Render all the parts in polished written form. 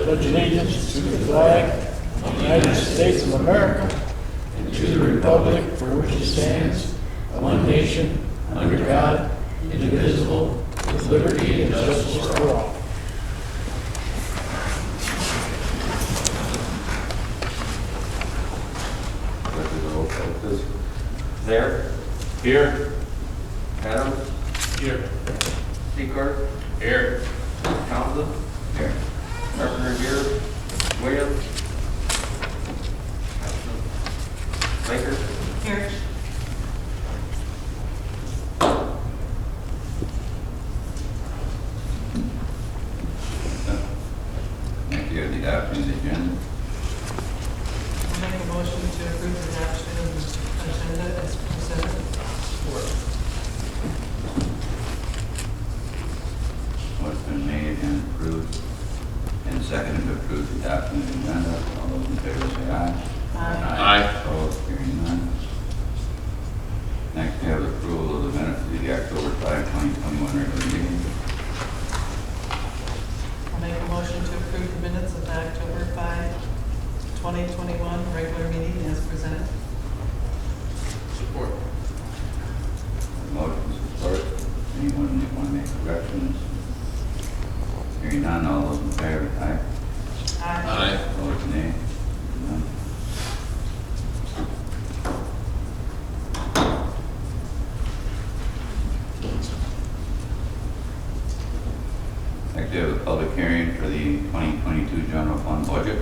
pledge allegiance to the flag of the United States of America and to the republic for which it stands, one nation, under God, indivisible, with liberty and justice for all. There. Here. Adams. Here. Secord. Here. Townsend. Here. Carpenter here. Williams. Baker. Here. Thank you. The adoption of the agenda. I'll make a motion to approve the adoption of the agenda as presented. What's been made and approved and seconded to approve the adoption of the agenda. All those in favor say aye. Aye. Opposed, hearing none. Next, we have approval of the minutes of the October 5, 2021 regular meeting. I'll make a motion to approve the minutes of the October 5, 2021 regular meeting as presented. Support. Motion support. Anyone want to make corrections? Hearing none, all those in favor, aye. Aye. Opposed, nay. None. Next, we have a public hearing for the 2022 general fund budget.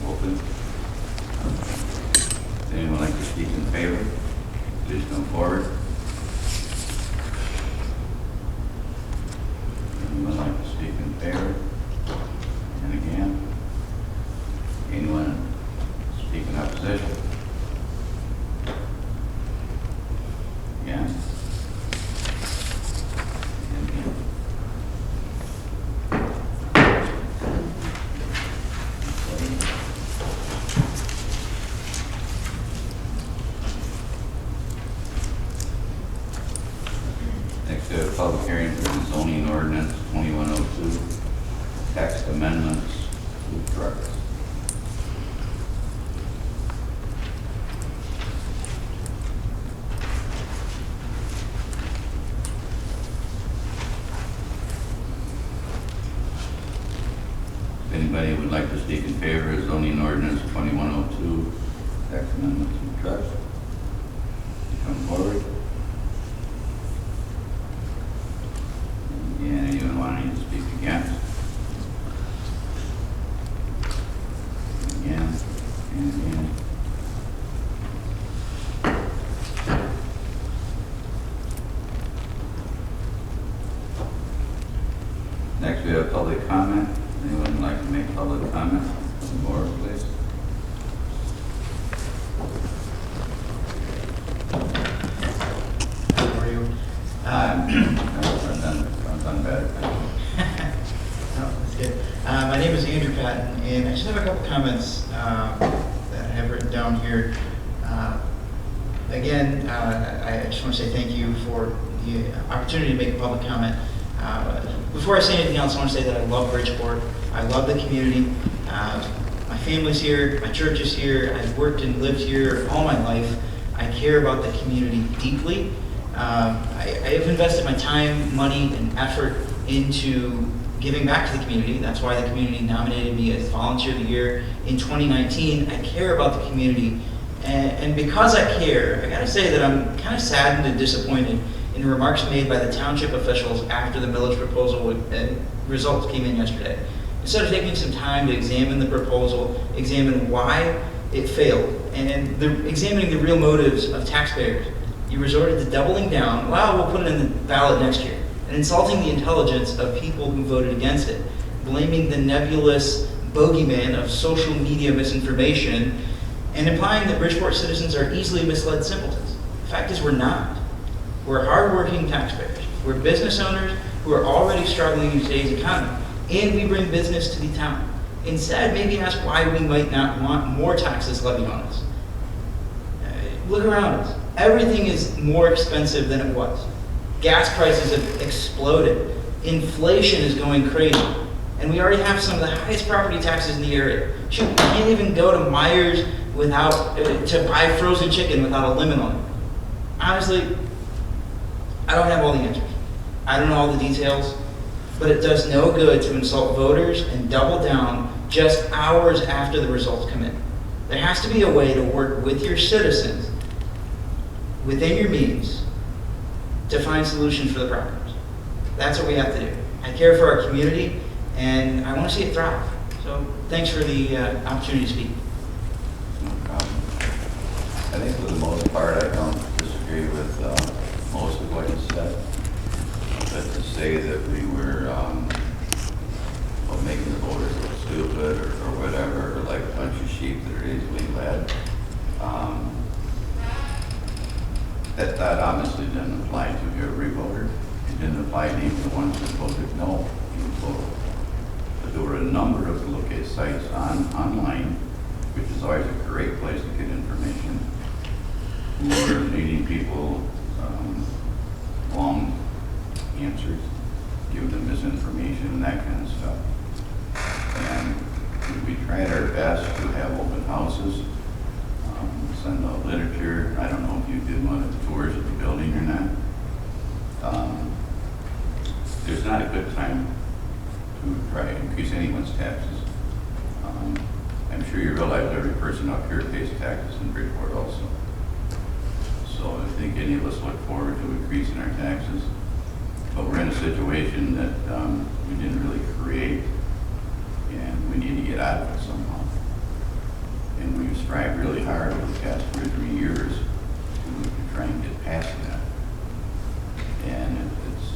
Open. Does anyone like to speak in favor? Please come forward. Anyone like to speak in favor? And again? Anyone speak in opposition? Again? And again? Next, we have a public hearing for the zoning ordinance 2102, text amendments, food trucks. If anybody would like to speak in favor of zoning ordinance 2102, text amendments, food trucks, come forward. And anyone wanting to speak against? Again, and again. Next, we have public comment. Anyone would like to make public comment? More, please. How are you? I've done better. Oh, that's good. My name is Andrew Patton, and I just have a couple comments that I have written down here. Again, I just want to say thank you for the opportunity to make a public comment. Before I say anything else, I want to say that I love Bridgeport. I love the community. My family's here. My church is here. I've worked and lived here all my life. I care about the community deeply. I have invested my time, money, and effort into giving back to the community. That's why the community nominated me as Volunteer of the Year in 2019. I care about the community. And because I care, I gotta say that I'm kind of saddened and disappointed in the remarks made by the township officials after the millage proposal results came in yesterday. Instead of taking some time to examine the proposal, examine why it failed, and examining the real motives of taxpayers, you resorted to doubling down, well, we'll put it in the ballot next year, and insulting the intelligence of people who voted against it, blaming the nebulous bogeyman of social media misinformation, and implying that Bridgeport citizens are easily misled simpletons. The fact is, we're not. We're hardworking taxpayers. We're business owners who are already struggling in today's economy, and we bring business to the town. Instead, maybe ask why we might not want more taxes levied on us. Look around us. Everything is more expensive than it was. Gas prices have exploded. Inflation is going crazy. And we already have some of the highest property taxes in the area. Shoot, we can't even go to Myers without, to buy frozen chicken without a limit on it. Honestly, I don't have all the answers. I don't know all the details, but it does no good to insult voters and double down just hours after the results come in. There has to be a way to work with your citizens within your means to find solutions for the problems. That's what we have to do. I care for our community, and I want to see it thrive. So thanks for the opportunity to speak. No problem. I think for the most part, I don't disagree with most of what you said. But to say that we were making the voters look stupid or whatever, or like a bunch of sheep that are easily led, that honestly didn't apply to every voter. It didn't apply to even the ones that voted no in total. But there were a number of locate sites online, which is always a great place to get information, who were leading people long answers, give them misinformation and that kind of stuff. And we tried our best to have open houses, send out literature. I don't know if you did one of the tours of the building or not. There's not a good time to try and increase anyone's taxes. I'm sure you realize every person up here pays taxes in Bridgeport also. So I think any of us look forward to increasing our taxes. But we're in a situation that we didn't really create, and we need to get out of it somehow. And we've strived really hard over the past 2 or 3 years to try and get past that. And it's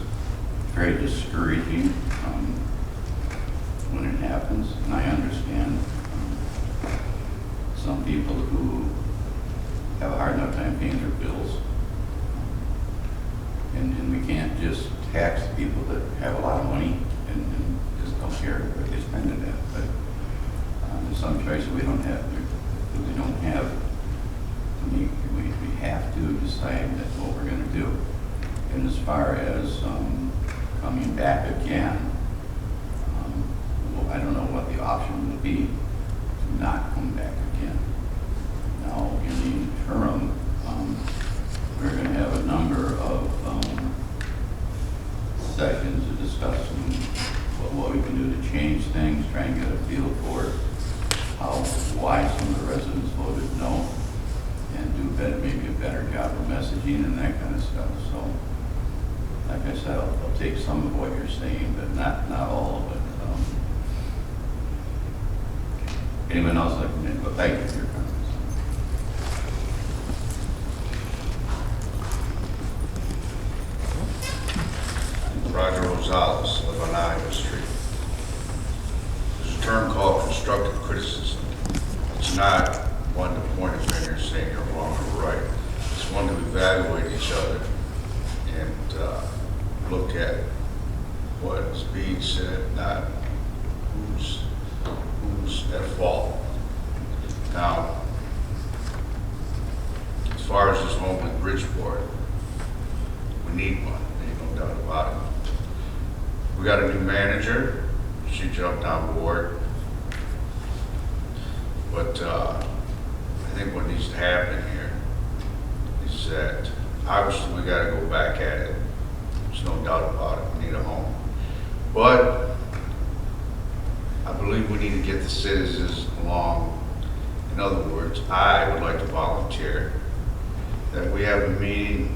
very discouraging when it happens, and I understand some people who have a hard enough time paying their bills. And we can't just tax people that have a lot of money and just don't care what they spend it at. But there's some choices we don't have. We have to decide that's what we're going to do. And as far as coming back again, well, I don't know what the option would be to not come back again. Now, in the interim, we're going to have a number of sessions to discuss what we can do to change things, try and get a feel for why some of the residents voted no, and do better, maybe a better job of messaging and that kind of stuff. So, like I said, I'll take some of what you're saying, but not all of it. Anyone else like to make? But thank you for your comments. Roger Rosales, live on Iowa Street. There's a term called constructive criticism. It's not one to point a finger saying you're wrong or right. It's one to evaluate each other and look at what is being said, not who's at fault. Now, as far as this home with Bridgeport, we need one, ain't no doubt about it. We got a new manager, she jumped on board. But I think what needs to happen here is that obviously we gotta go back at it. There's no doubt about it, we need a home. But I believe we need to get the citizens along. In other words, I would like to volunteer that we have a meeting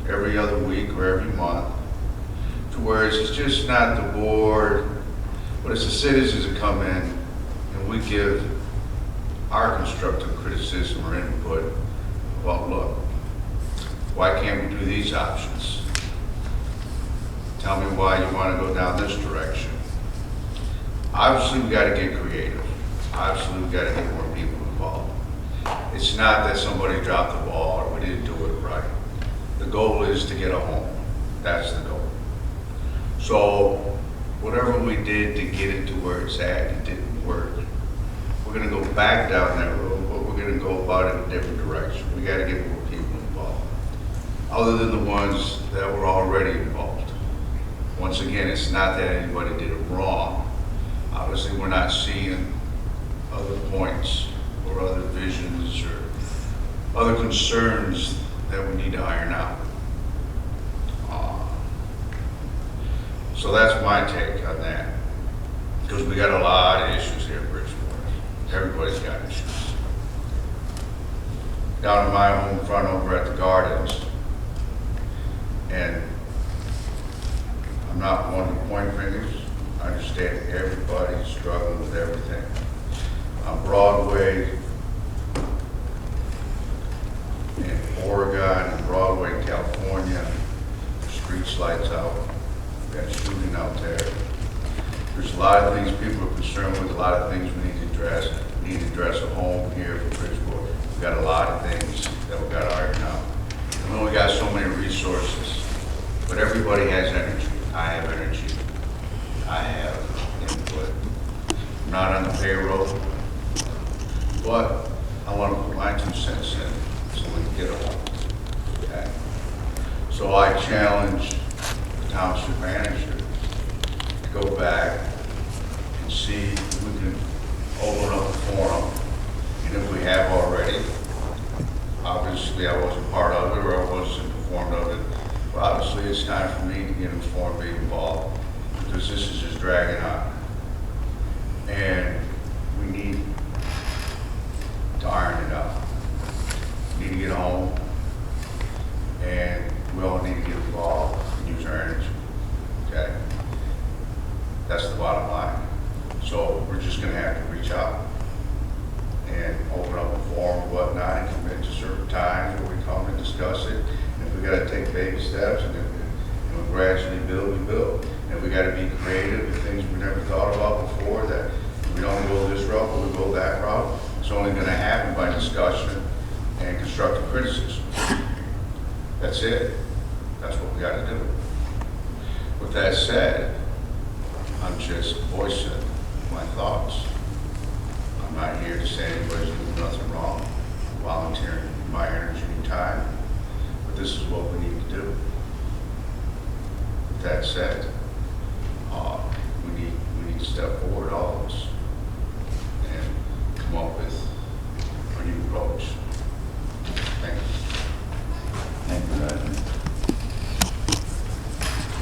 every other week or every month, to where it's just not the board, but it's the citizens that come in and we give our constructive criticism or input about, look, why can't we do these options? Tell me why you want to go down this direction. Obviously, we got to get creative. Obviously, we got to get more people involved. It's not that somebody dropped the ball or we didn't do it right. The goal is to get a home. That's the goal. So, whatever we did to get it to where it's at, it didn't work. We're going to go back down that road, but we're going to go about it in a different direction. We got to get more people involved, other than the ones that were already involved. Once again, it's not that anybody did it wrong. Obviously, we're not seeing other points or other visions or other concerns that we need to iron out. So that's my take on that. Because we got a lot of issues here in Bridgeport. Everybody's got issues. Down in my home front over at the Gardens, and I'm not one to point fingers. I understand everybody's struggling with everything. On Broadway in Oregon and Broadway in California, the streets lights out. We got a shooting out there. There's a lot of things people are concerned with, a lot of things we need to address. We need to address a home here for Bridgeport. We've got a lot of things that we've got to iron out. We only got so many resources, but everybody has energy. I have energy. I have input. I'm not on the payroll, but I want to put my 2 cents in so we can get a home. Okay? So I challenge the township manager to go back and see if we can open up a forum. And if we have already, obviously I wasn't part of it or I wasn't informed of it, but obviously it's time for me to get informed, be involved, because this is just dragging on. And we need to iron it out. We need to get home, and we all need to get involved and use our energy, okay? That's the bottom line. So we're just gonna have to reach out and open up a forum and whatnot and commit to certain times where we come and discuss it. And if we gotta take baby steps and we gradually build, we build. And if we gotta be creative with things we never thought about before, that we don't go this route, but we go that route, it's only gonna happen by discussion and constructive criticism. That's it. That's what we gotta do. With that said, I'm just voicing my thoughts. I'm not here to say anybody's doing nothing wrong, volunteering my energy and time, but this is what we need to do. With that said, we need to step forward, all of us, and come up with a new approach. Thank you. Thank you, Roger.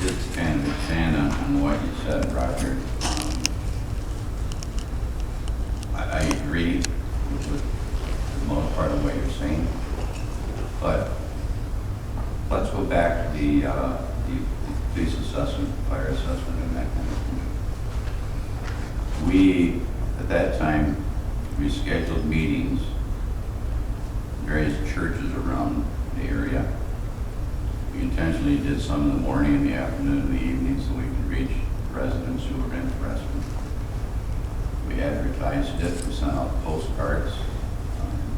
Just to kind of expand on what you said, Roger. I agree with the most part of what you're saying, but let's go back to the police assessment, fire assessment, and that kind of thing. We, at that time, we scheduled meetings, various churches around the area. We intentionally did some in the morning, in the afternoon, and the evening, so we could reach residents who were interested. We advertised it, we sent out postcards,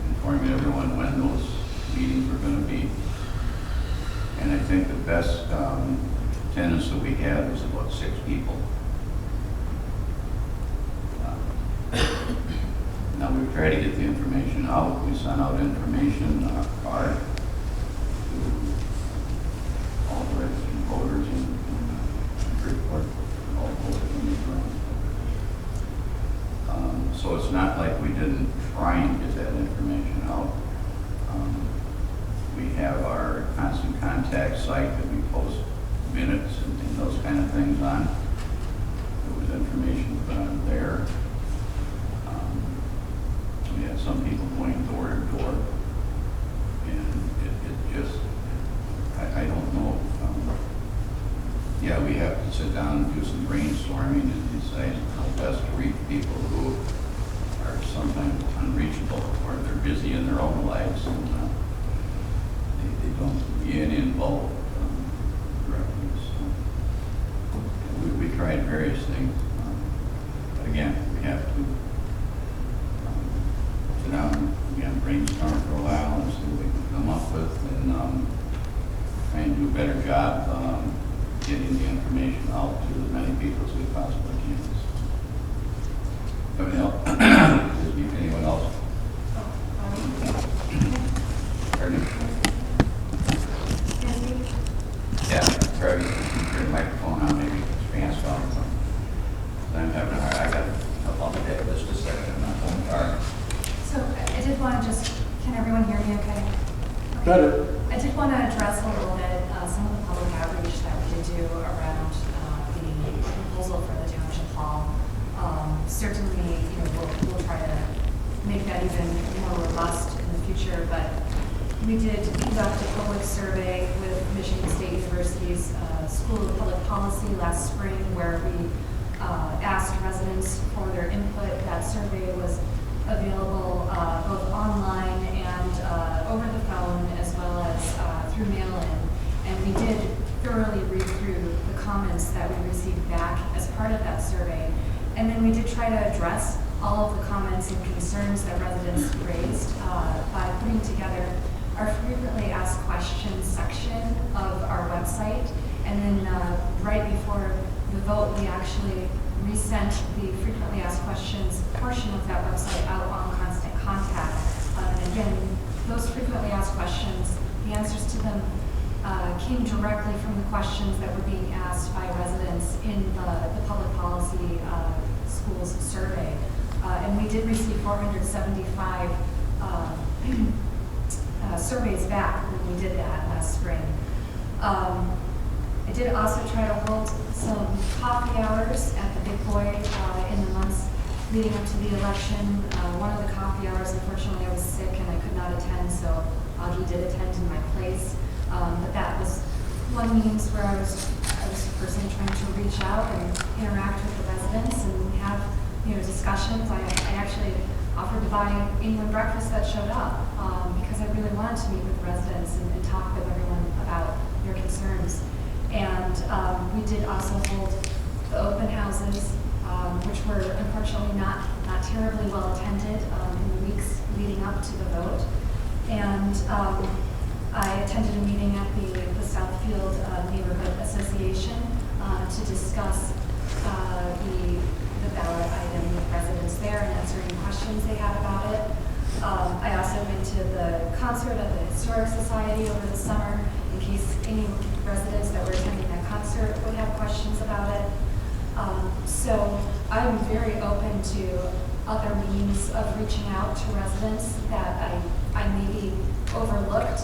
informing everyone when those meetings were going to be. And I think the best attendance that we had was about 6 people. Now we've tried to get the information out. We sent out information card to all the registered voters in Bridgeport, all voters in these rounds. So it's not like we didn't try and get that information out. We have our constant contact site that we post minutes and those kind of things on. There was information put on there. We had some people going door to door, and it just, I don't know. Yeah, we have to sit down and do some brainstorming and decide how best to reach people who are sometimes unreachable, or they're busy in their own lives and they don't get involved directly. So we tried various things. But again, we have to sit down and brainstorm for a while and see what we can come up with, and try and do a better job getting the information out to as many people as we possibly can. Anyone else? Pardon? Yeah, probably turn the microphone on maybe. did want to can everyone hear me okay? Better. I did want to address a little bit some of the public outreach that we did do around the proposal for the Township Hall. Certainly, we'll try to make that even more robust in the future, but we did conduct a public survey with Michigan State University's School of Public Policy last spring, where we asked residents for their input. That survey was available both online and over the phone, as well as through mail-in. And we did thoroughly read through the comments that we received back as part of that survey. And then we did try to address all of the comments and concerns that residents raised by putting together our frequently asked questions section of our website. And then right before the vote, we actually resent the frequently asked questions portion of that website out on Constant Contact. And again, those frequently asked questions, the answers to them came directly from the questions that were being asked by residents in the public policy schools survey. And we did receive 475 surveys back when we did that last spring. I did also try to hold some coffee hours at the Big Boy in the months leading up to the election. One of the coffee hours, unfortunately, I was sick and I could not attend, so Augie did attend in my place. But that was one means where I was personally trying to reach out and interact with the residents and have discussions. I actually offered to buy anyone breakfast that showed up because I really wanted to meet with residents and talk with everyone about their concerns. And we did also hold the open houses, which were unfortunately not terribly well attended in the weeks leading up to the vote. And I attended a meeting at the Southfield Neighborhood Association to discuss the ballot item with residents there and answer any questions they had about it. I also went to the concert at the Historic Society over the summer in case any residents that were attending that concert would have questions about it. So I'm very open to other means of reaching out to residents that I maybe overlooked,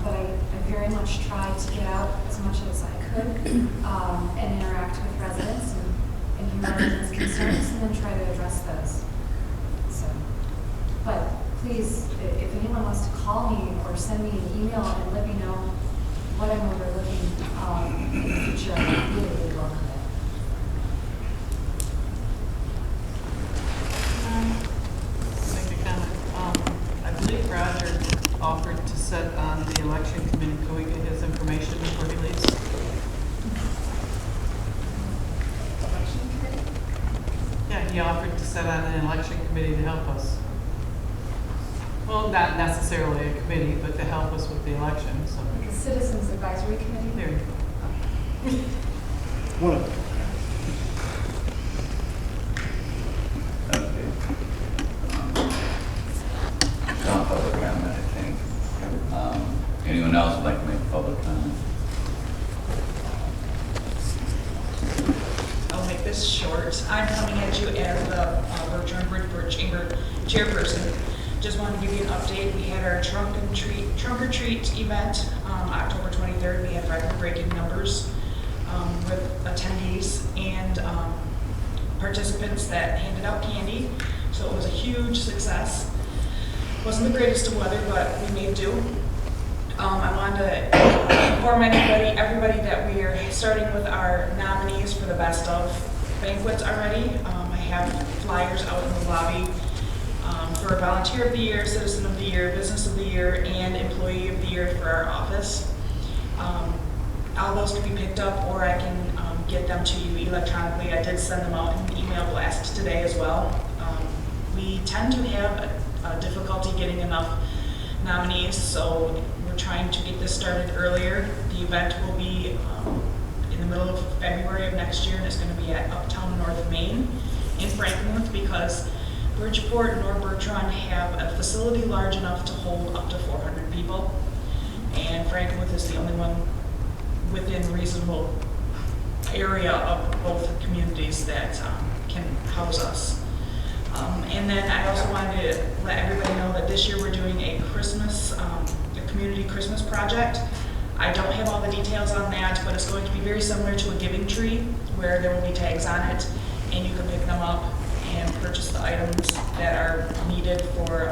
but I very much tried to get out as much as I could and interact with residents and hear residents' concerns and then try to address those. So, but please, if anyone wants to call me or send me an email and let me know what I'm overlooking in the future, I really, really welcome it. Make a comment. I believe Roger offered to sit on the election committee. Can we get his information before he leaves? Election committee? Yeah, he offered to sit on an election committee to help us. Well, not necessarily a committee, but to help us with the election. So Like a citizens advisory committee? there you go. One. Okay. Non-public comment, I think. Anyone else would like to make a public comment? I'll make this short. I'm coming at you as the Bridgeport Chamber chairperson. Just wanted to give you an update. We had our trunk or treat event October 23rd. We had record-breaking numbers with attendees and participants that handed out candy. So it was a huge success. Wasn't the greatest of weather, but we made do. I wanted to inform everybody that we are starting with our nominees for the Best of banquets already. I have flyers out in the lobby for Volunteer of the Year, Citizen of the Year, Business of the Year, and Employee of the Year for our office. All those can be picked up, or I can get them to you electronically. I did send them out in an email blast today as well. We tend to have a difficulty getting enough nominees, so we're trying to get this started earlier. The event will be in the middle of February of next year, and it's going to be at Uptown North Main in Frankenmuth, because Bridgeport and North Bertrand have a facility large enough to hold up to 400 people, and Frankenmuth is the only one within reasonable area of both communities that can house us. And then I also wanted to let everybody know that this year we're doing a Christmas, a community Christmas project. I don't have all the details on that, but it's going to be very similar to a giving tree where there will be tags on it and you can pick them up and purchase the items that are needed for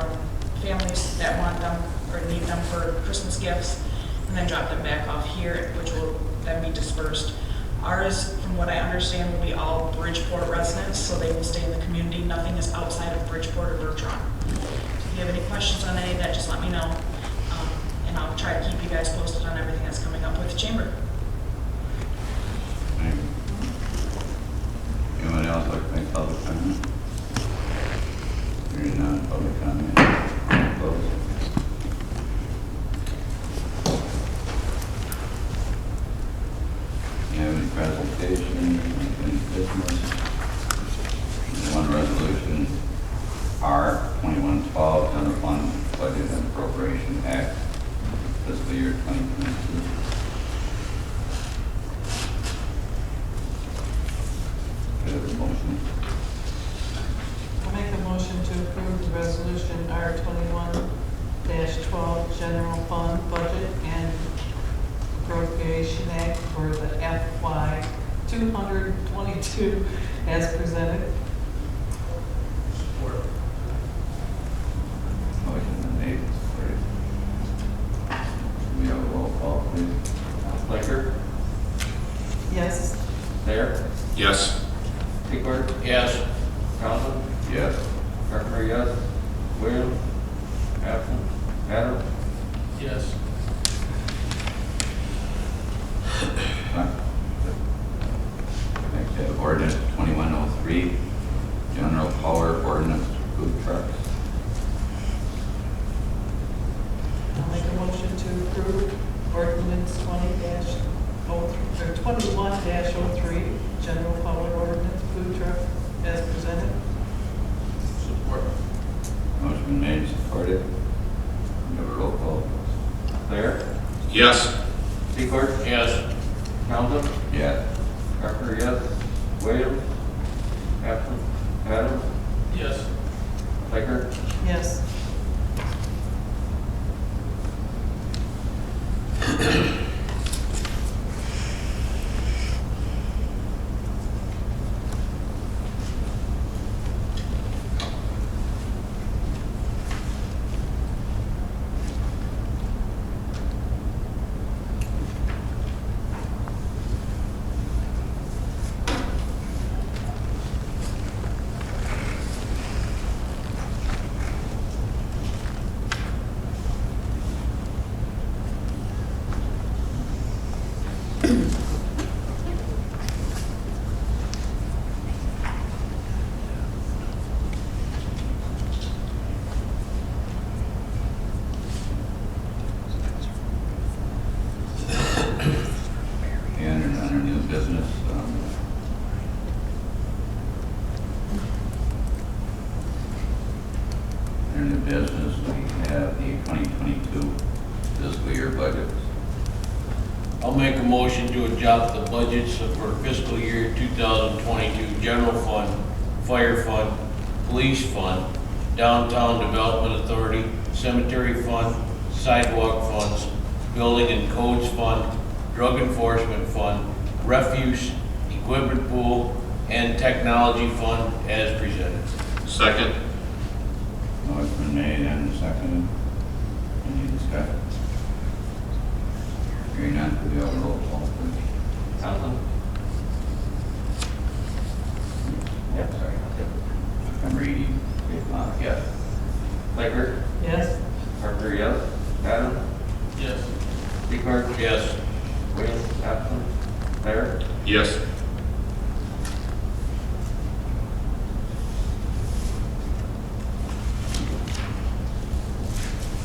families that want them or need them for Christmas gifts, and then drop them back off here, which will then be dispersed. Ours, from what I understand, will be all Bridgeport residents, so they will stay in the community. Nothing is outside of Bridgeport or Bertrand. If you have any questions on any of that, just let me know. And I'll try to keep you guys posted on everything that's coming up with the chamber. Thank you. Anyone else like to make public comment? Hearing none, public comment. Close. You have any presentation, any business? One resolution, R 2112, General Fund Budget and Appropriation Act, Fiscal Year 2022. Could I have a motion? I'll make a motion to approve the resolution R 21-12 General Fund Budget and Appropriation Act for the FY 222 as presented. Motion been made, supported. We have a roll call, please. Flinker, Yes. Thayer, Yes. Secord, Yes. Townsend, Yes. Carpenter, yes. Williams, absent. Adams, Yes. Next, we have Ordinance 2103, General Power Ordinance Food Trucks. I'll make a motion to approve Ordinance 21-03 General Power Ordinance Food Truck as presented. Support. Motion been made, supported. We have a roll call. Thayer, Yes. Secord, Yes. Townsend, Yes. Carpenter, yes. Williams, absent. Adams, Yes. Flinker, Yes. And under new business, under new business, we have the 2022 fiscal year budgets. I'll make a motion to adopt the budgets for fiscal year 2022 General Fund, Fire Fund, Police Fund, Downtown Development Authority, Cemetery Fund, Sidewalk Funds, Building and Codes Fund, Drug Enforcement Fund, Refuse, Equipment Pool, and Technology Fund as presented. Second. Motion been made and seconded. Any discussion? Hearing none, could we have a roll call, please? Townsend, Yep, sorry. I'm reading. Yes. Flinker, Yes. Carpenter, yes. Adams, Yes. Secord, Yes. Williams, absent. Thayer, Yes.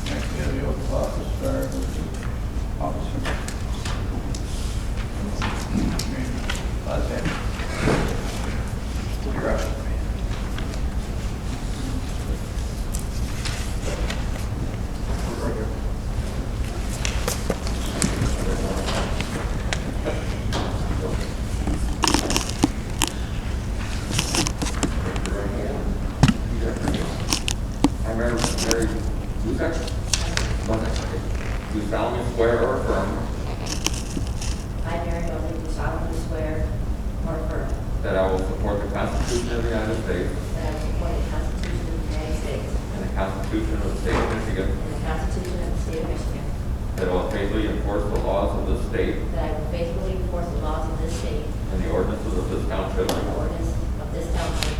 Next, we have the oath of office, start with the officer. Buszek. You're up. I, Mary Buszek, do solemnly swear or affirm I, Mary Buszek, do solemnly swear or affirm that I will support the Constitution of the United States that I will support the Constitution of the United States and the Constitution of the State of Michigan, and the Constitution of the State of Michigan, that I will faithfully enforce the laws of this state that I will faithfully enforce the laws of this state and the ordinances of this township, and the ordinance of this township,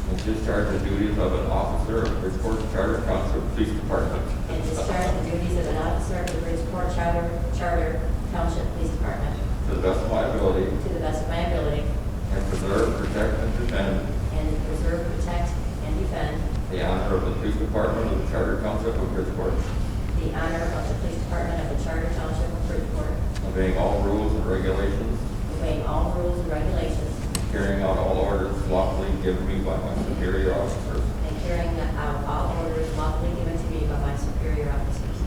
and discharge the duties of an officer of the Bridgeport Charter Township Police Department and discharge the duties of an officer of the Bridgeport Charter Township Police Department to the best of my ability, to the best of my ability, and preserve, protect, and defend and preserve, protect, and defend the honor of the Police Department of the Charter Township of Bridgeport, the honor of the Police Department of the Charter Township of Bridgeport, obeying all rules and regulations, obeying all rules and regulations, carrying out all orders lawfully given me by my superior officers. and carrying out all orders lawfully given to me by my superior officers.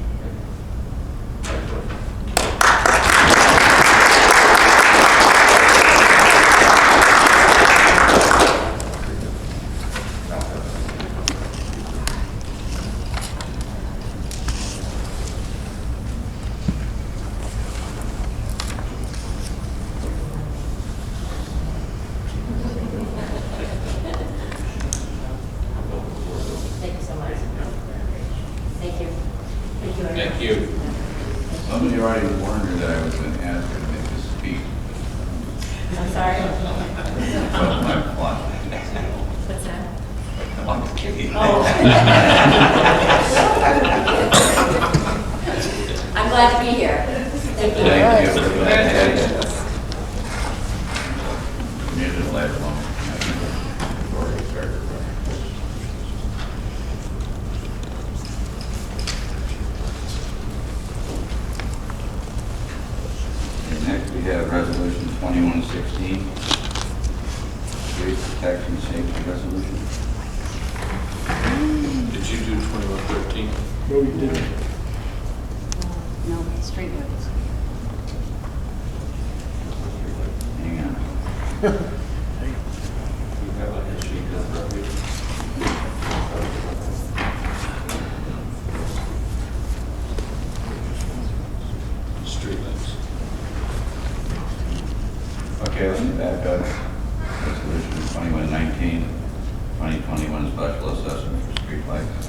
Thank you so much. Thank you. Thank you. Thank you. Somebody already warned her that I was going to ask her to make a speech. I'm sorry. But my plot. What's that? I'm kidding. Oh. I'm glad to be here. Thank you. Thank you. We're glad to have you. Needed the last one. Before we started. And next we have Resolution 2116, Street Protection Safety Resolution. Did you do 2113? No, you didn't. No, street budgets. Hang on. You have on your sheet this review. Streetlights. Okay, let me back up. Resolution 2119, 2021 special assessment for streetlights.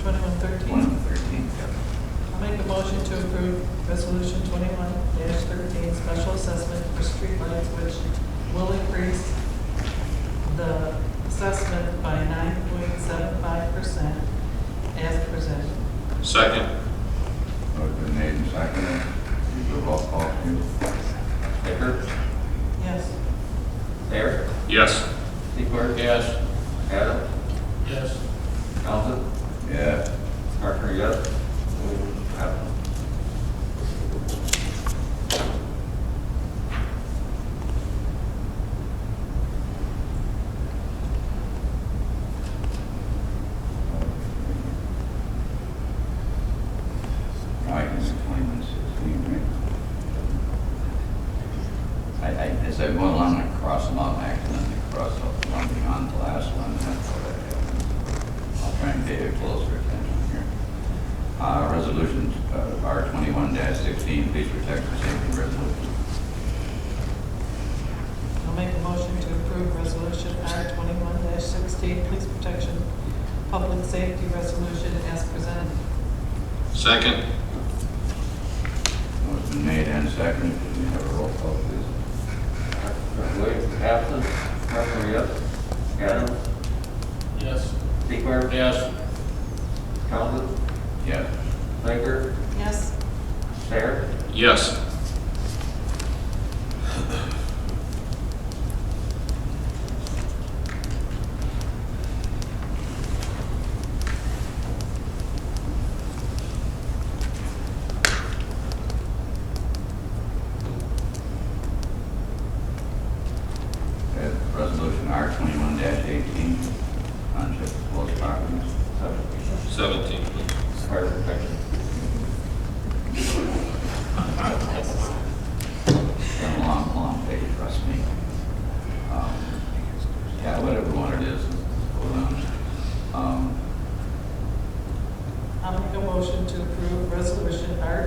2113. 2113. I'll make a motion to approve Resolution 21-13, special assessment for streetlights, which will increase the assessment by 9.75% as presented. Second. Motion made and seconded. You do a roll call, please. Baker, Yes. Mayor, Yes. Secord, Yes. Adam, Yes. Townsend, Yeah. Parker, yes. Adam. Right, it's 2116, right? As I go along, I cross them out, and accidentally cross out one beyond the last one. That's what I have. I'll try and pay a closer attention here. Resolution R21-16, Police Protection Safety Resolution. I'll make a motion to approve Resolution R21-16, Police Protection Public Safety Resolution as presented. Second. Motion made and seconded. Could we have a roll call, please? Williams, absent. Parker, yes. Adam, Yes. Secord, Yes. Townsend, Yes. Baker, Yes. Mayor, Yes. Resolution R21-18, Township Close Properties. 17, please. fire protection.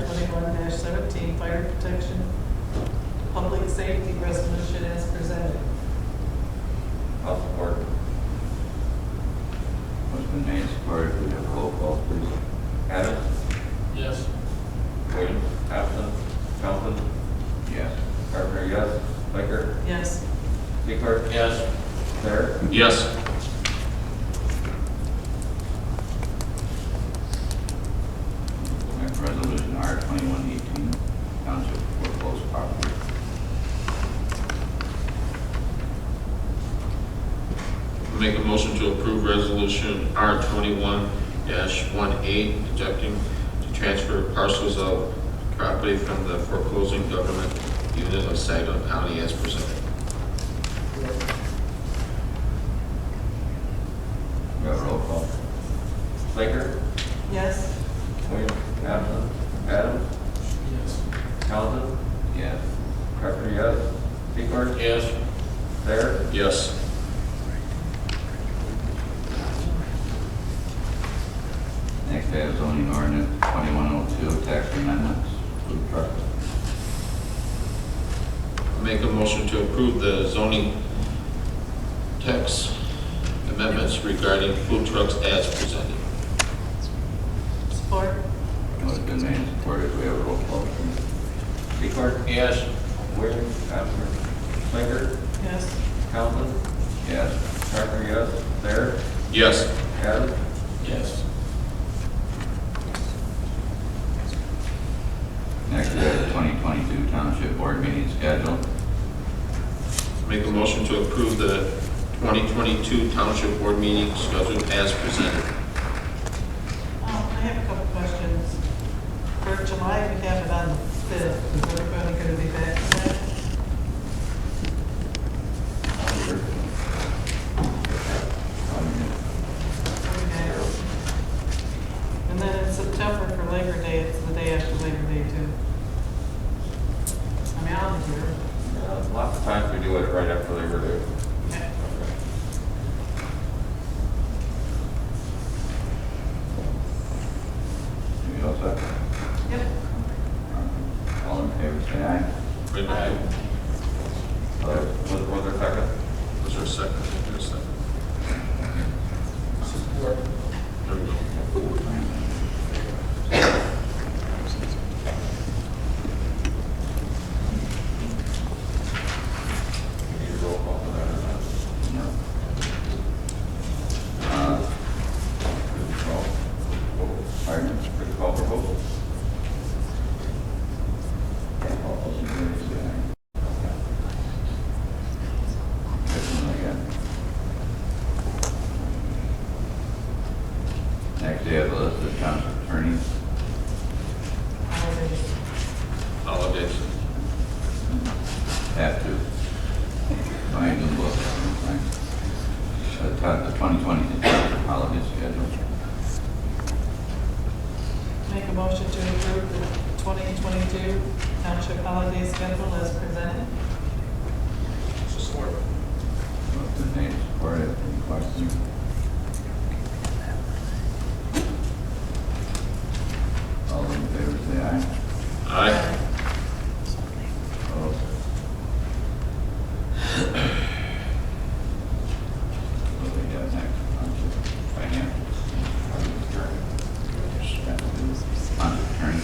R21-17, fire protection, public safety resolution as presented. I'll support. Motion made, supported. We have a roll call, please. Adams? Yes. Williams? Absent. Johnson? Yes. Carpenter, yes. Baker? Yes. Secor? Yes. There? Yes. We have resolution R2118, Township Foreclosed Property. Make a motion to approve resolution R21-18, projecting to transfer parcels of property from the foreclosing government unit of Saginaw County as presented. We have a roll call. Baker? Yes. Williams? Absent. Adams? Yes. Johnson? Yes. Carpenter, yes. Secor? Yes. There? Yes. Next, we have zoning ordinance 2102, tax amendments, food truck. Make a motion to approve the zoning text amendments regarding food trucks as presented. Support. Motion been made and supported. We have a roll call, please. Secor? Yes. Williams? Absent. Baker? Yes. Johnson? Yes. Carpenter, yes. There? Yes. Adams? Yes. Next, we have the 2022 Township Board meeting schedule. Make a motion to approve the 2022 Township Board meeting scheduled as presented. I have a couple questions. For July, we have it on the 5th. Is everybody going to be back for that? Okay. And then in September for Labor Day, it's the day after Labor Day too. I mean, I'll be here. Lots of times we do it right after Labor Day. Okay. We all set? Yep. All in favor, say aye. Wait, Aye. Was there a second? was there a second? Is there a second? Support. There we go. We need a roll call for that or not? No. Pardon? For the call for vote? All those in favor, say aye. Good one again. Next, we have a list of Township Attorneys. Holidays. Holidays. Have to. Find the book. The 2020 Township Holiday Schedule. Make a motion to approve the 2022 Township Holiday Schedule as presented. Support. Motion made, supported. Any questions? All in favor, say aye. Aye. Opposed? What do we got next? Township Finance. Township Attorney.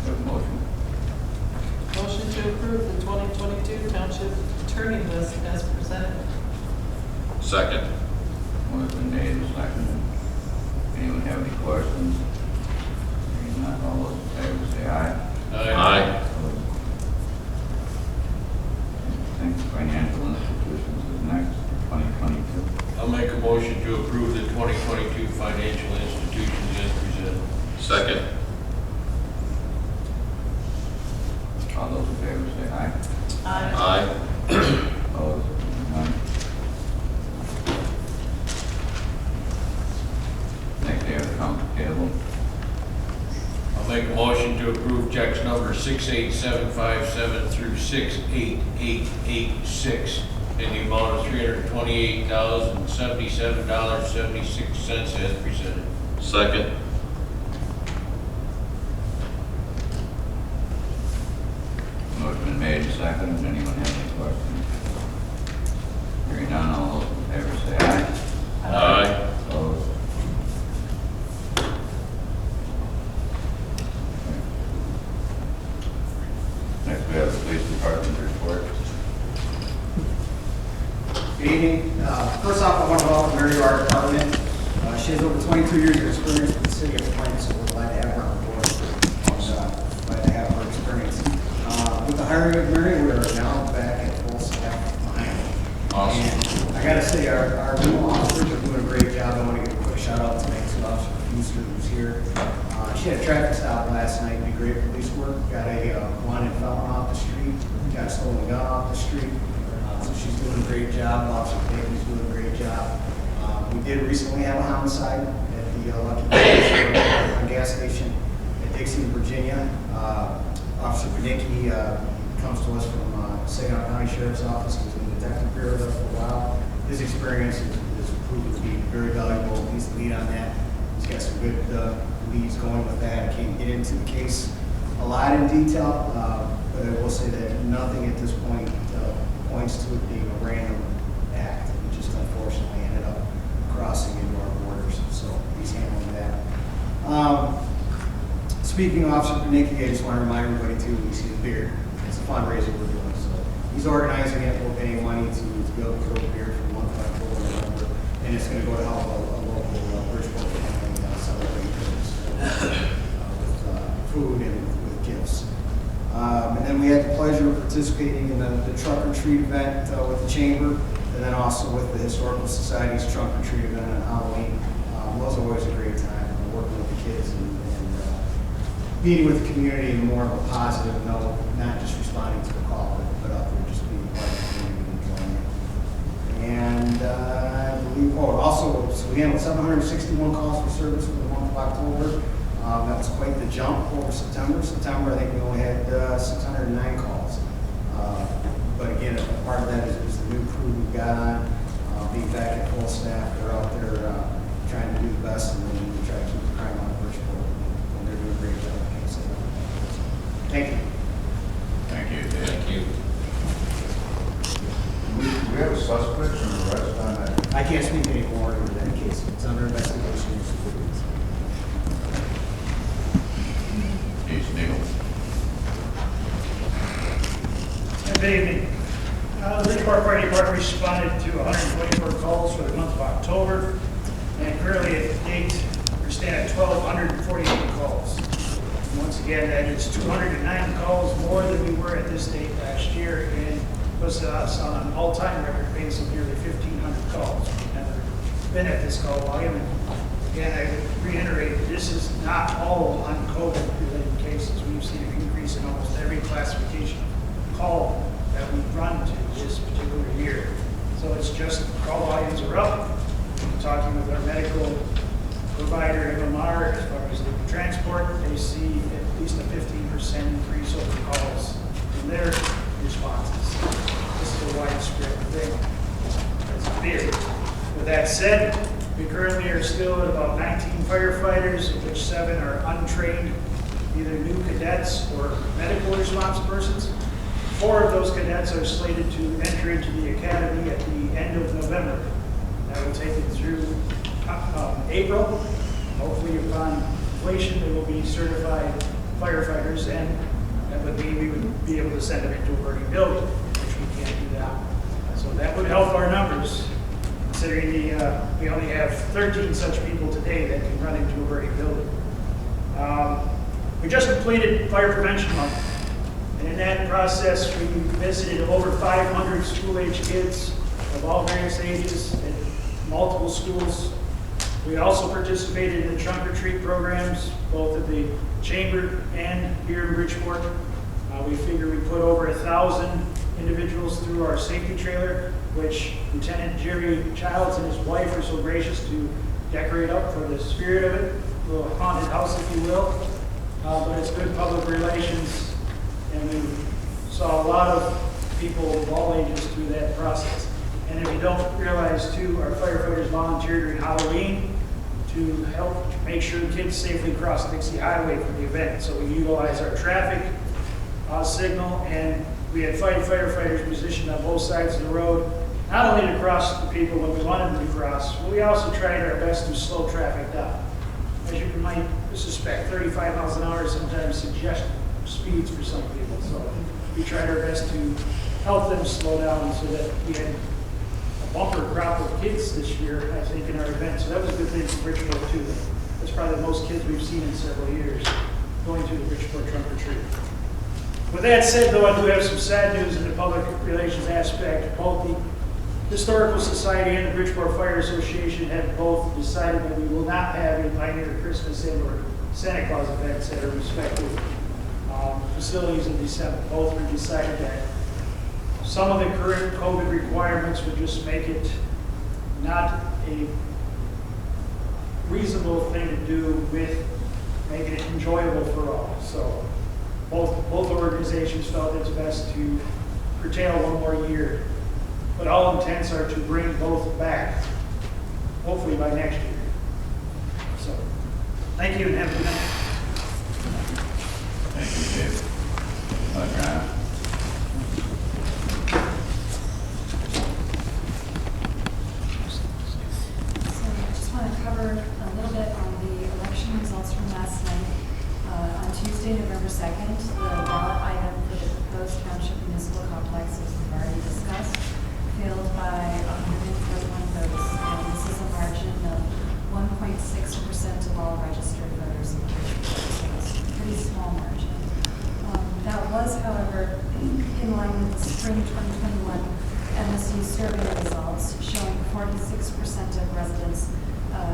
Have a motion. Motion to approve the 2022 Township Attorney list as presented. Second. Motion made and seconded. Anyone have any questions? Hearing none, all those in favor say aye. Aye. Opposed? Thank you. Financial institutions is next, 2022. I'll make a motion to approve the 2022 financial institutions as presented. Second. All those in favor say aye. Aye. Aye. Opposed? None. Next, we have accounts payable. I'll make a motion to approve checks number 68757 through 68886 in the amount of $328,077.76 as presented. Second. made and seconded. Anyone have any questions? Hearing none, all those in favor say aye. Aye. Opposed? Next, we have the police department report. Good evening. First off, I want to welcome Mary to our department. She has over 22 years of experience with the city of Flint, so we're glad to have her on board. Glad to have her experience. With the hiring of Mary, we are now back at full staff behind. Awesome. And I got to say, our new officers are doing a great job. I want to give a quick shout out to Officer Buszek, who's here. She had a traffic stop last night. Did great police work. Got a wanted felon off the street. Got a stolen gun off the street. So she's doing a great job. Officer Bailey's doing a great job. We did recently have a homicide at the Lucky gas station at Dixie, Virginia. Officer Panicki comes to us from Saginaw County Sheriff's Office. He's been in the detective bureau there for a while. His experience is proven to be very valuable. He's the lead on that. He's got some good leads going with that. I can't get into the case a lot in detail, but I will say that nothing at this point points to it being a random act. It just unfortunately ended up crossing into our borders, so he's handling that. Speaking of Officer Panicki, I just want to remind everybody too, we see the beard. It's a fundraiser we're doing, so he's organizing it. We're paying money to be able to grow the beard from 1 to October, November, and it's going to go to help a local Bridgeport family celebrate with food and with gifts. And then we had the pleasure of participating in the trunk or treat event with the chamber, and then also with the Historical Society's trunk or treat event on Halloween. It was always a great time working with the kids and meeting with the community in more of a positive note, not just responding to the call, but out there just being part of the community and enjoying it. And I believe, also, so we handled 761 calls for service for the month of October. That was quite the jump over September. September, I think we only had 609 calls. But again, a part of that is the new crew we've got on, being back at full staff. They're out there trying to do the best and then we try to keep the crime on Bridgeport. And they're doing a great job. I can't say that. Thank you. Thank you, Dave. Thank you. We have a suspect or arrest on that? I can't speak anymore in that case. It's under investigation. Chief Sneal. Good evening. The Bridgeport Fire Department responded to 124 calls for the month of October, and currently at date, we're standing at 1,248 calls. And once again, that is 209 calls more than we were at this date last year, and puts us on an all-time record pace of nearly 1,500 calls. We've never been at this call volume, and again, I would reiterate, this is not all on COVID-related cases. We've seen an increase in almost every classification of call that we've run to this particular year. So it's just call volumes are up. I'm talking with our medical provider, MMR, as far as the transport, they see at least a 15% increase over calls in their responses. This is a widespread thing. That's clear. With that said, we currently are still at about 19 firefighters, of which 7 are untrained, either new cadets or medical response persons. 4 of those cadets are slated to enter into the academy at the end of November. That will take it through April. Hopefully upon completion, they will be certified firefighters, and that would mean we would be able to send them into a burning building, which we can't do now. So that would help our numbers, considering we only have 13 such people today that can run into a burning building. We just completed Fire Prevention Month, and in that process, we visited over 500 school-age kids of all various ages at multiple schools. We also participated in trunk or treat programs, both at the Chamber and here in Bridgeport. We figure we put over 1,000 individuals through our safety trailer, which Lieutenant Jerry Childs and his wife were so gracious to decorate up for the spirit of it, a little haunted house, if you will. But it's good public relations, and we saw a lot of people of all ages through that process. And if you don't realize, too, our firefighters volunteered during Halloween to help make sure kids safely cross Dixie Highway for the event. So we utilize our traffic signal and We had firefighters positioned on both sides of the road, not only to cross the people when we wanted them to cross, but we also tried our best to slow traffic down. As you might suspect, 35 miles an hour sometimes suggests speeds for some people. So we tried our best to help them slow down so that we had a bumper crop of kids this year, I think, in our event. So that was a good thing for Bridgeport too. That's probably the most kids we've seen in several years going to the Bridgeport trunk or treat. With that said, though, I do have some sad news in the public relations aspect. Both the Historical Society and the Bridgeport Fire Association have both decided that we will not have a Pioneer Christmas and or Santa Claus events at our respective facilities in December. Both have decided that some of the current COVID requirements would just make it not a reasonable thing to do with making it enjoyable for all. So both organizations felt it's best to curtail one more year. But all intents are to bring both back, hopefully by next year. So, thank you and have a good night. Thank you, Dave. Grant. So I just want to cover a little bit on the election results from last night. On Tuesday, November 2nd, the ballot item for the proposed Township Municipal Complex, as we've already discussed, failed by 141 votes, and this is a margin of 1.6% of all registered voters in Bridgeport, so it's a pretty small margin. That was, however, in line with the spring 2021 MSU survey results, showing 46% of residents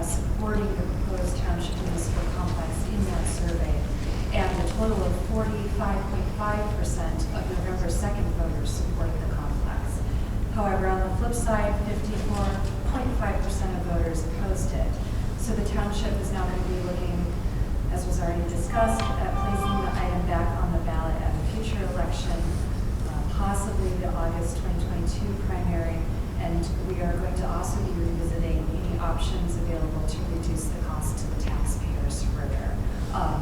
supporting the proposed Township Municipal Complex in that survey, and a total of 45.5% of November 2nd voters supported the complex. However, on the flip side, 54.5% of voters opposed it. So the township is now going to be looking, as was already discussed, at placing the item back on the ballot at a future election, possibly the August 2022 primary, and we are going to also be revisiting any options available to reduce the cost to the taxpayers further.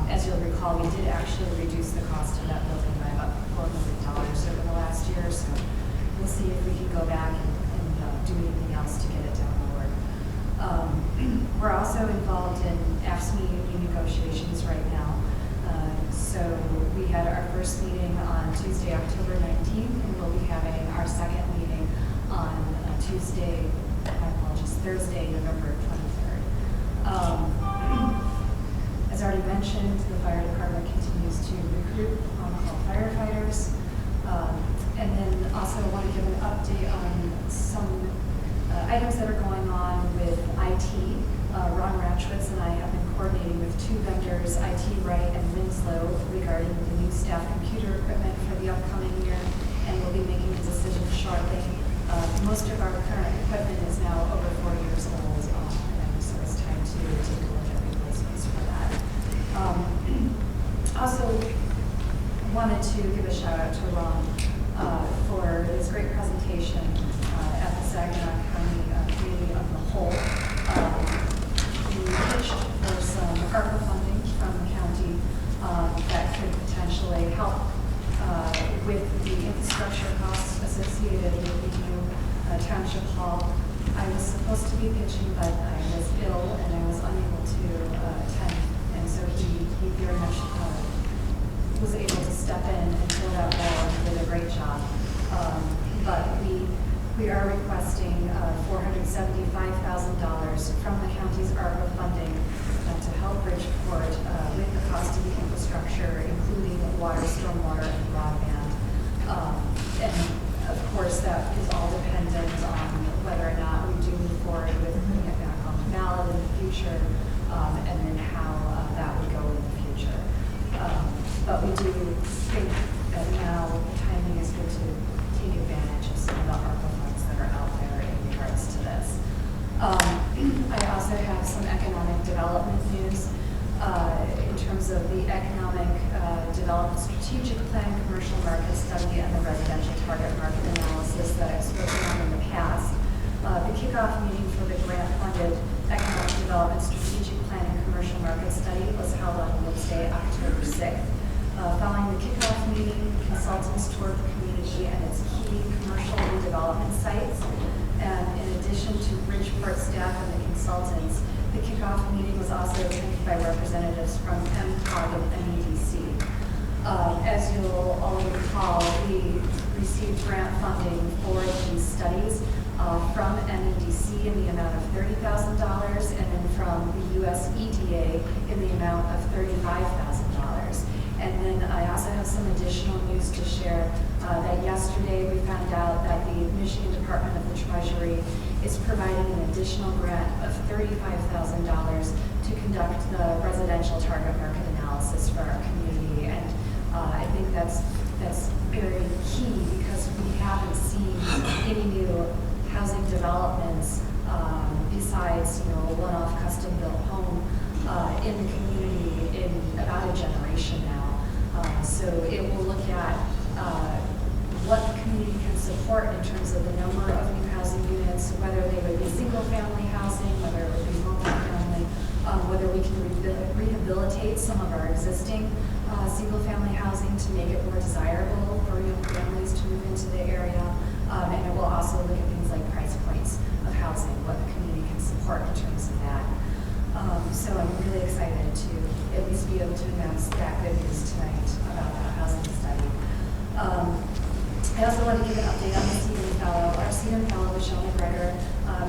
As you'll recall, we did actually reduce the cost of that building by about $400 over the last year, so we'll see if we can go back and do anything else to get it down lower. We're also involved in AFSCME union negotiations right now. So we had our first meeting on Tuesday, October 19th, and we'll be having our second meeting on Thursday, November 23rd. As already mentioned, the fire department continues to recruit on-call firefighters. And then also I want to give an update on some items that are going on with IT. Ron Ratchwitz and I have been coordinating with two vendors, IT Right and Winslow, regarding the new staff computer equipment for the upcoming year, and we'll be making a decision shortly. Most of our current equipment is now over 4 years old, and so it's time to take a look at replacements for that. Also wanted to give a shout out to Ron for his great presentation at the Saginaw County Committee of the Whole. He pitched for some ARPA funding from the county that could potentially help with the infrastructure costs associated with the new Township Hall. I was supposed to be pitching, but I was ill and I was unable to attend, and so he very much was able to step in and fill that role and did a great job. But we are requesting $475,000 from the county's ARPA funding to help Bridgeport with the cost of the infrastructure, including water, stormwater, and broadband. And of course, that is all dependent on whether or not we do move forward with putting it back on the ballot in the future, and then how that would go in the future. But we do think that now the timing is good to take advantage of some of the ARPA funds that are out there in regards to this. I also have some economic development news in terms of the economic development strategic plan, commercial market study, and the residential target market analysis that I've spoken on in the past. The kickoff meeting for the grant-funded economic development strategic plan and commercial market study was held on Wednesday, October 6th. Following the kickoff meeting, consultants toured the community community and its key commercial redevelopment sites. And in addition to Bridgeport staff and the consultants, the kickoff meeting was also attended by representatives from MCOG and MEDC. As you'll all recall, we received grant funding for these studies from MEDC in the amount of $30,000 and then from the US EDA in the amount of $35,000. And then I also have some additional news to share that yesterday we found out that the Michigan Department of the Treasury is providing an additional grant of $35,000 to conduct the residential target market analysis for our community. And I think that's very key because we haven't seen any new housing developments besides, a one-off custom-built home in the community in about a generation now. So it will look at what the community can support in terms of the number of new housing units, whether they would be single-family housing, whether it would be multi-family, whether we can rehabilitate some of our existing single-family housing to make it more desirable for young families to move into the area. And it will also look at things like price points of housing, what the community can support in terms of that. So I'm really excited to at least be able to announce that good news tonight about that housing study. I also want to give an update on the Seaton Fellow. Our Seaton Fellow, Michelle McGregor,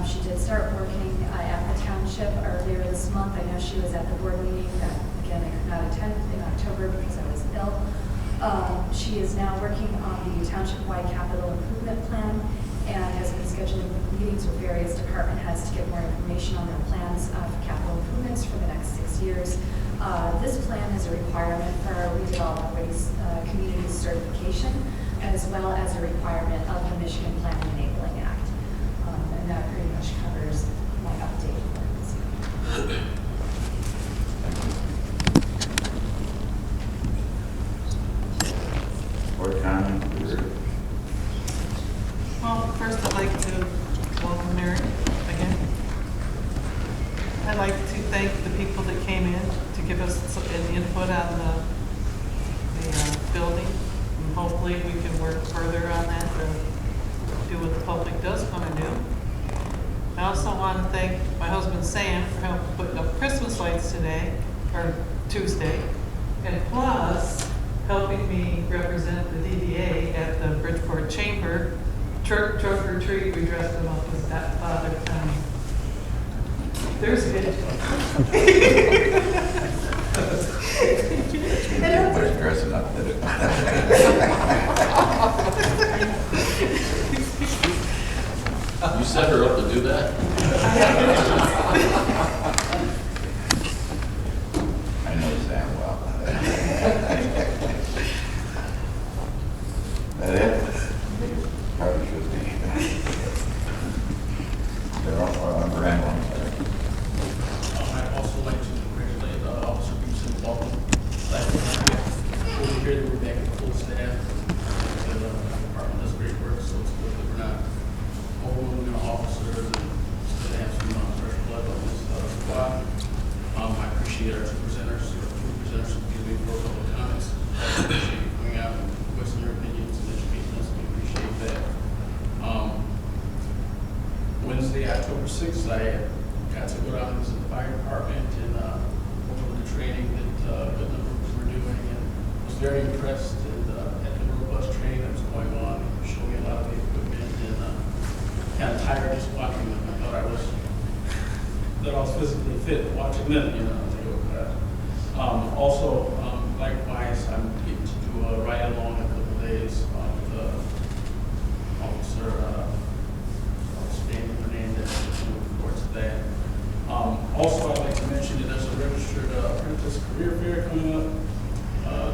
she did start working at the township earlier this month. I know she was at the board meeting that, again, I could not attend in October because I was ill. She is now working on the township-wide capital improvement plan and has been scheduling meetings with various department heads to get more information on their plans for capital improvements for the next 6 years. This plan is a requirement for our redevelopment waste community certification, as well as a requirement of the Michigan Planning Enabling Act. And that pretty much covers my update for this evening. Board comment? Well, first I'd like to welcome Mary again. I'd like to thank the people that came in to give us some input on the building. And hopefully we can work further on that to do what the public does come and do. I also want to thank my husband Sam for helping put up Christmas lights today, or Tuesday, and plus helping me represent the DDA at the Bridgeport Chamber. Trunk or treat, we dressed him up as that Father Time. There's it. Everybody's dressing up, did it? You set her up to do that? I know Sam well. That it? Probably should be. They're all Randall, I'm sorry. I'd also like to congratulate Officer Buszek and Walton. Over here, that we're back at full staff. The department does great work, so it's good that we're not overwhelming our officers and still have some fresh blood on this squad. I appreciate our two presenters giving me for public comments. I appreciate you coming out and voicing your opinions and educating us. We appreciate that. Wednesday, October 6th, I got to go down and visit the fire department and over the training that the members were doing, and was very impressed at the robust training that was going on. It showed me a lot of the equipment and kind of tired just watching them. I thought I was physically fit watching them, Also, likewise, I'm getting to do a ride-along in a couple days with Officer Stanley Hernandez, looking forward to that. Also, I'd like to mention that there's a registered apprentice career fair coming up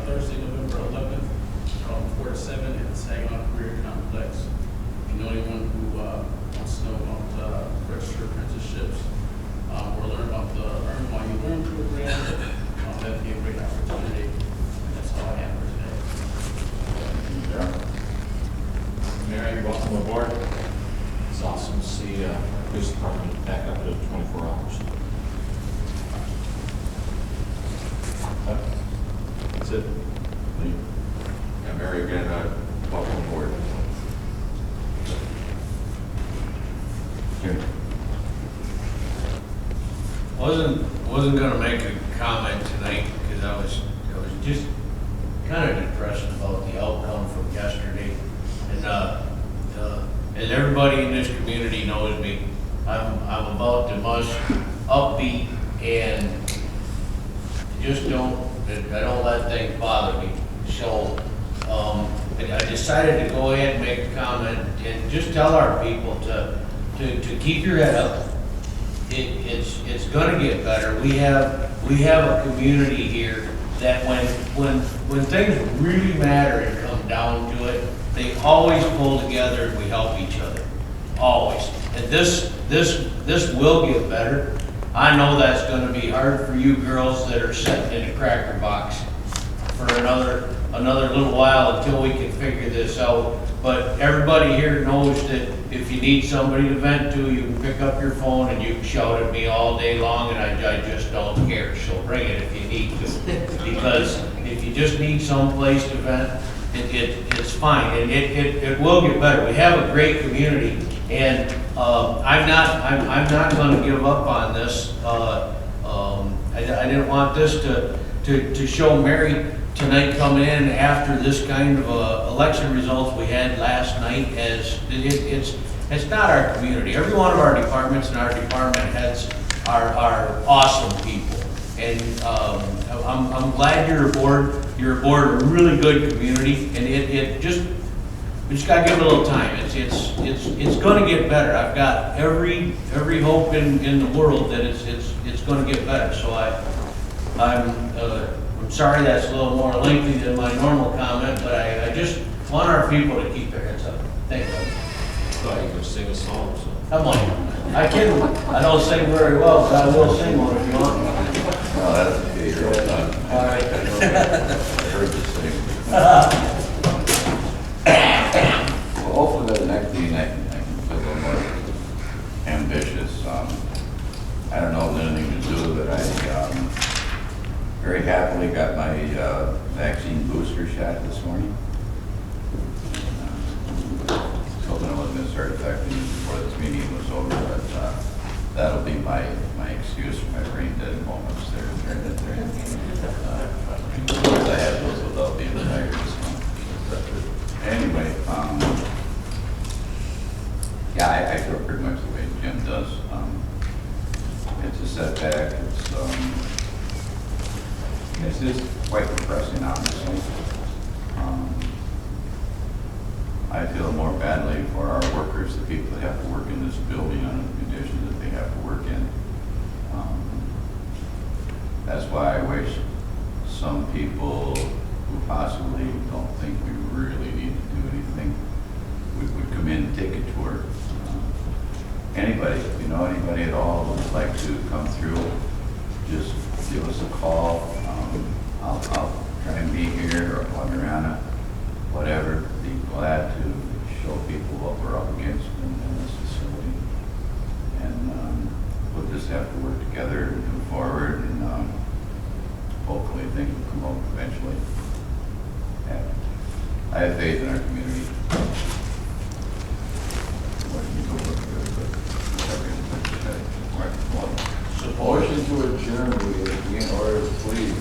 Thursday, November 11th, from 4 to 7 at the Saginaw Career Complex. If you know anyone who wants to know about registered apprenticeships or learn about the Earn While You Learn program, that'd be a great opportunity. And that's all I have for today. Mary, welcome aboard. It's awesome to see police department back up to 24 hours. That's it. Yeah, Mary, again, welcome aboard. Jim? Wasn't gonna make a comment tonight because I was just kind of depressed about the outcome from yesterday. And everybody in this community knows me. I'm about the most upbeat and just I don't let things bother me. So I decided to go ahead and make a comment and just tell our people to keep your head up. It's going to get better. We have a community here that when things really matter and come down to it, they always pull together and we help each other, always. And this will get better. I know that's going to be hard for you girls that are sitting in a cracker box for another little while until we can figure this out. But everybody here knows that if you need somebody to vent to, you can pick up your phone and you can shout at me all day long, and I just don't care. So bring it if you need to, because if you just need some place to vent, it's fine, and it will get better. We have a great community, and I'm not going to give up on this. I didn't want this to show Mary tonight coming in after this kind of election results we had last night, as it's not our community. Every one of our departments and our department heads are awesome people, and I'm glad you're aboard. You're aboard a really good community, and we just got to give it a little time. It's going to get better. I've got every hope in the world that it's going to get better. So I'm sorry that's a little more lengthy than my normal comment, but I just want our people to keep their heads up. Thank you. I thought you could sing a song. So. Come on. I don't sing very well, but I will sing one if you want. No, that's okay. You're all done. All right. I heard you sing. Well, hopefully by the next meeting I can be a little more ambitious. I don't know if it's anything to do with it. I very happily got my vaccine booster shot this morning. Hoping I wasn't going to start affecting before this meeting was over, but that'll be my excuse for my brain dead moments there. I have those without being tired. Anyway, yeah, I feel pretty much the way Jim does. It's a setback. It's just quite depressing, honestly. I feel more badly for our workers, the people that have to work in this building under the conditions that they have to work in. That's why I wish some people who possibly don't think we really need to do anything would come in and take a tour. Anybody, if you know anybody at all who would like to come through, just give us a call. I'll try and be here or on Miranda, whatever. Be glad to show people what we're up against in this facility. And we'll just have to work together and move forward, and hopefully things will come out eventually. And I have faith in our community. Motion to adjourn, we in order, please.